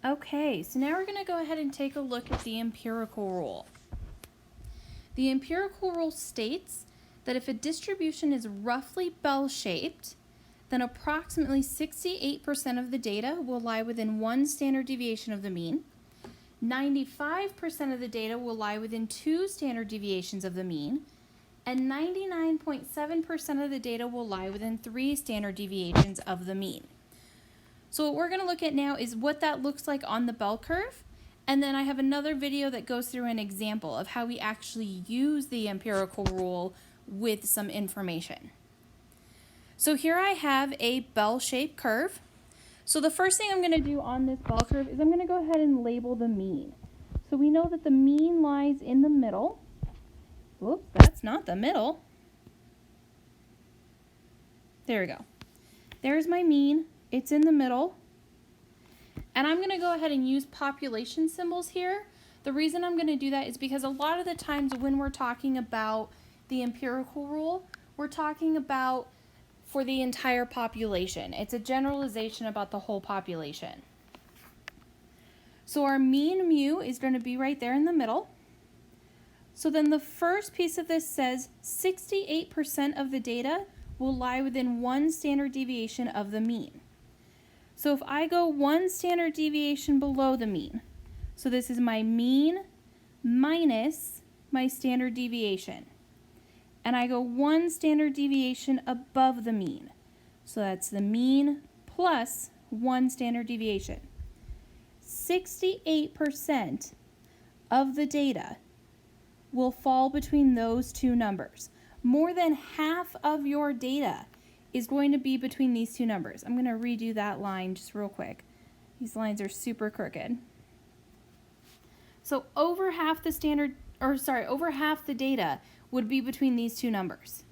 Okay, so now we're going to go ahead and take a look at the empirical rule. The empirical rule states that if a distribution is roughly bell-shaped, then approximately 68% of the data will lie within one standard deviation of the mean, 95% of the data will lie within two standard deviations of the mean, and 99.7% of the data will lie within three standard deviations of the mean. So what we're going to look at now is what that looks like on the bell curve, and then I have another video that goes through an example of how we actually use the empirical rule with some information. So here I have a bell-shaped curve. So the first thing I'm going to do on this bell curve is I'm going to go ahead and label the mean. So we know that the mean lies in the middle. Whoops, that's not the middle. There we go. There's my mean. It's in the middle. And I'm going to go ahead and use population symbols here. The reason I'm going to do that is because a lot of the times when we're talking about the empirical rule, we're talking about for the entire population. It's a generalization about the whole population. So our mean mu is going to be right there in the middle. So then the first piece of this says 68% of the data will lie within one standard deviation of the mean. So if I go one standard deviation below the mean, so this is my mean minus my standard deviation, and I go one standard deviation above the mean, so that's the mean plus one standard deviation. 68% of the data will fall between those two numbers. More than half of your data is going to be between these two numbers. I'm going to redo that line just real quick. These lines are super crooked. So over half the data would be between these two numbers.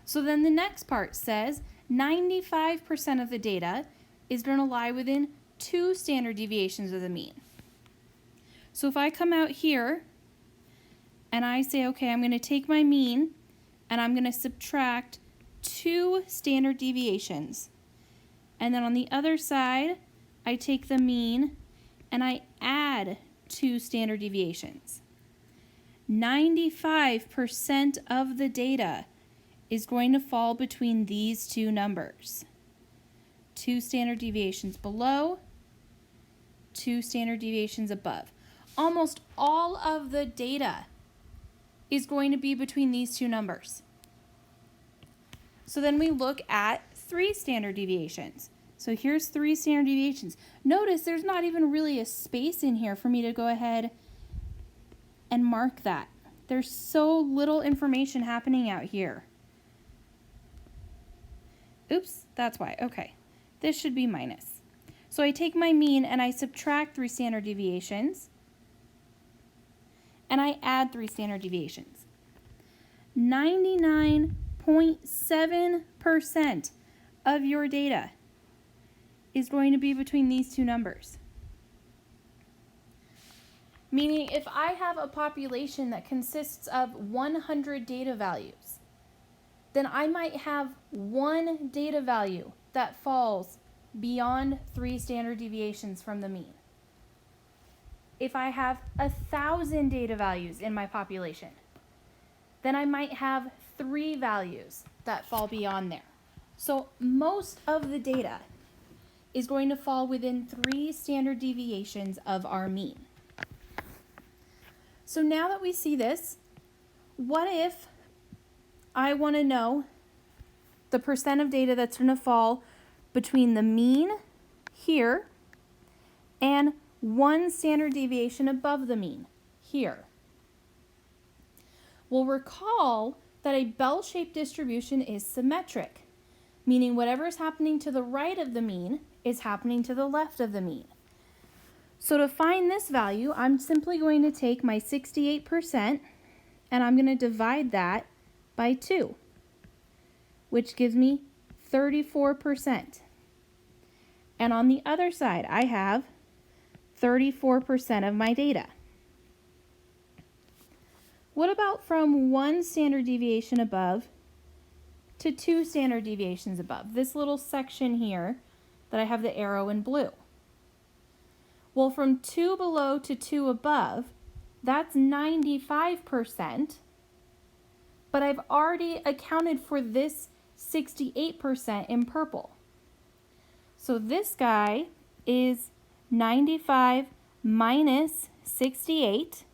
So then the next part says 95% of the data is going to lie within two standard deviations of the mean. So if I come out here and I say, okay, I'm going to take my mean and I'm going to subtract two standard deviations. And then on the other side, I take the mean and I add two standard deviations. 95% of the data is going to fall between these two numbers. Two standard deviations below, two standard deviations above. Almost all of the data is going to be between these two numbers. So then we look at three standard deviations. So here's three standard deviations. Notice there's not even really a space in here for me to go ahead and mark that. There's so little information happening out here. Oops, that's why. Okay, this should be minus. So I take my mean and I subtract three standard deviations. And I add three standard deviations. 99.7% of your data is going to be between these two numbers. Meaning if I have a population that consists of 100 data values, then I might have one data value that falls beyond three standard deviations from the mean. If I have 1,000 data values in my population, then I might have three values that fall beyond there. So most of the data is going to fall within three standard deviations of our mean. So now that we see this, what if I want to know the percent of data that's going to fall between the mean here and one standard deviation above the mean here? Well, recall that a bell-shaped distribution is symmetric, meaning whatever is happening to the right of the mean is happening to the left of the mean. So to find this value, I'm simply going to take my 68% and I'm going to divide that by 2, which gives me 34%. And on the other side, I have 34% of my data. What about from one standard deviation above to two standard deviations above? This little section here that I have the arrow in blue. Well, from 2 below to 2 above, that's 95%, but I've already accounted for this 68% in purple. So this guy is 95 minus 68,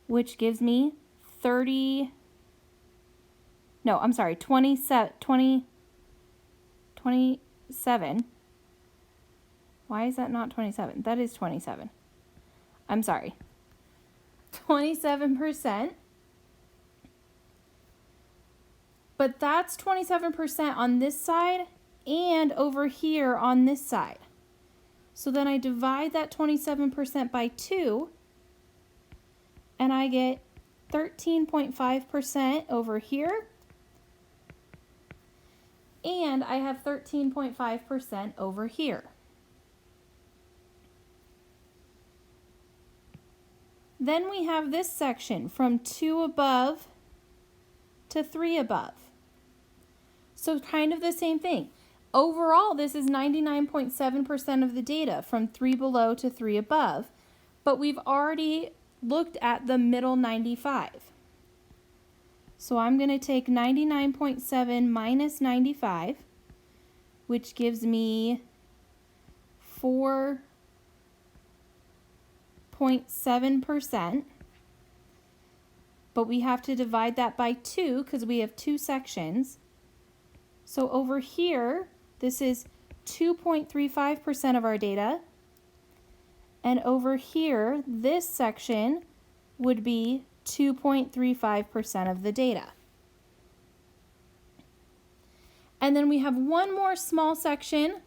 which gives me 27. Why is that not 27? That is 27. I'm sorry. 27%. But that's 27% on this side and over here on this side. So then I divide that 27% by 2, and I get 13.5% over here, and I have 13.5% over here. Then we have this section from 2 above to 3 above. So kind of the same thing. Overall, this is 99.7% of the data from 3 below to 3 above, but we've already looked at the middle 95. So I'm going to take 99.7 minus 95, which gives me 4.7%. But we have to divide that by 2 because we have 2 sections. So over here, this is 2.35% of our data. And over here, this section would be 2.35% of the data. And then we have one more small section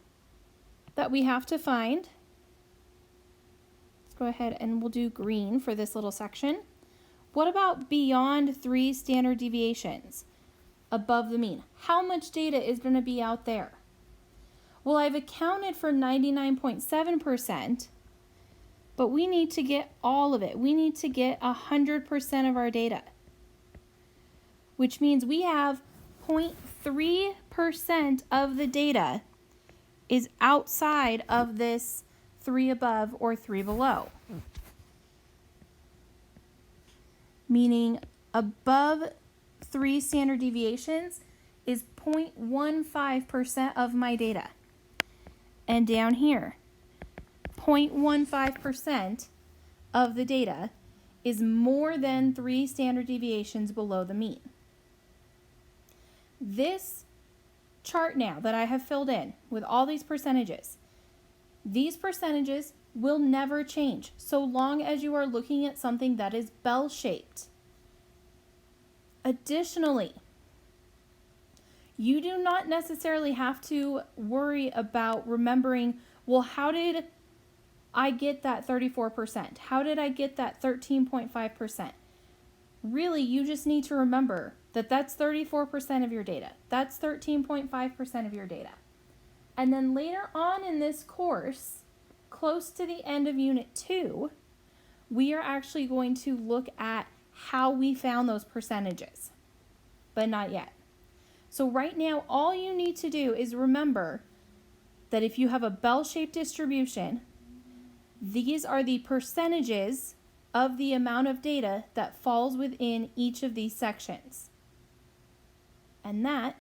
that we have to find. Let's go ahead and we'll do green for this little section. What about beyond 3 standard deviations above the mean? How much data is going to be out there? Well, I've accounted for 99.7%, but we need to get all of it. We need to get 100% of our data, which means we have 0.3% of the data is outside of this 3 above or 3 below. Meaning above 3 standard deviations is 0.15% of my data. And down here, 0.15% of the data is more than 3 standard deviations below the mean. This chart now that I have filled in with all these percentages will never change so long as you are looking at something that is bell-shaped. Additionally, you do not necessarily have to worry about remembering, well, how did I get that 34%? How did I get that 13.5%? Really, you just need to remember that that's 34% of your data. That's 13.5% of your data. And then later on in this course, close to the end of Unit 2, we are actually going to look at how we found those percentages, but not yet. So right now, all you need to do is remember that if you have a bell-shaped distribution, these are the percentages of the amount of data that falls within each of these sections. And that